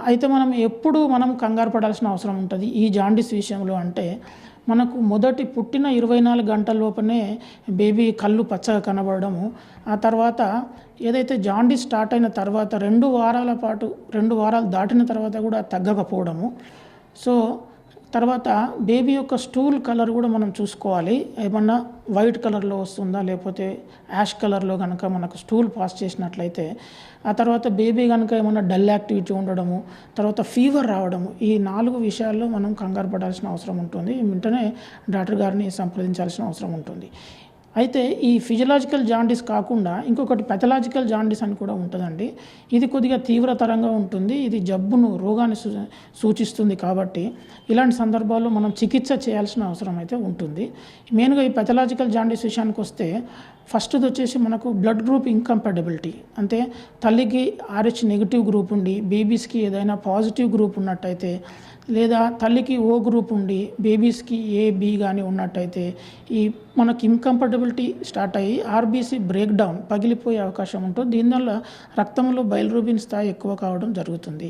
అయితే మనం కంగారు పడాల్సిన అవసరం ఉంటుంది ఈ జాండీస్ విషయంలో. అంటే మనకు మొదటి పుట్టిన 24 గంటల లోపనే బేబీ కళ్ళు పచ్చగా కనబడము, ఆ తర్వాత ఏదైతే జాండీస్ స్టార్ట్ అయిన తర్వాత 2 వారాల పాటు 2 వారాలు దాటిన తర్వాత కూడా తగ్గకపోవడము. సో తర్వాత బేబీ యొక్క స్టూల్ కలర్ కూడా మనం చూసుకోవాలి, ఏమన్నా వైట్ కలర్లో వస్తుందా లేకపోతే యాష్ కలర్లో కనుక మనకు స్టూల్ పాస్ చేసినట్లయితే, ఆ తర్వాత బేబీ కనుక ఏమన్నా డల్ యాక్టివిటీ ఉండడము, తర్వాత ఫీవర్ రావడము, ఈ 4 విషయాల్లో మనం కంగారు పడాల్సిన అవసరం ఉంటుంది. వెంటనే డాక్టర్ గారిని సంప్రదించాల్సిన అవసరం ఉంటుంది. అయితే ఈ ఫిజియలాజికల్ జాండీస్ కాకుండా ఇంకొకటి పెథలాజికల్ జాండీస్ అని కూడా ఉంటుందండి. ఇది కొద్దిగా తీవ్రతరంగా ఉంటుంది, ఇది రోగాన్ని సూచిస్తుంది. కాబట్టి ఇలాంటి సందర్భాల్లో మనం చికిత్స చేయాల్సిన అవసరం అయితే ఉంటుంది. మెయిన్గా ఈ పెథలాజికల్ జాండీస్ విషయానికి వస్తే ఫస్ట్ది వచ్చేసి మనకు బ్లడ్ గ్రూప్ ఇంకంపాటబిలిటీ, అంటే తల్లికి RH నెగిటివ్ గ్రూప్ ఉండి బేబీస్కి ఏదైనా పాజిటివ్ గ్రూప్ ఉన్నట్టయితే, లేదా తల్లికి O గ్రూప్ ఉండి బేబీస్కి AB కానీ ఉన్నట్టయితే ఈ మనకి ఇంకంపాటబిలిటీ స్టార్ట్ అయ్యి RBC బ్రేక్ డౌన్ పగిలిపోయే అవకాశం ఉంటుంది. దీనివల్ల రక్తంలో బైలిరూబిన్ స్థాయి ఎక్కువ కావడం జరుగుతుంది.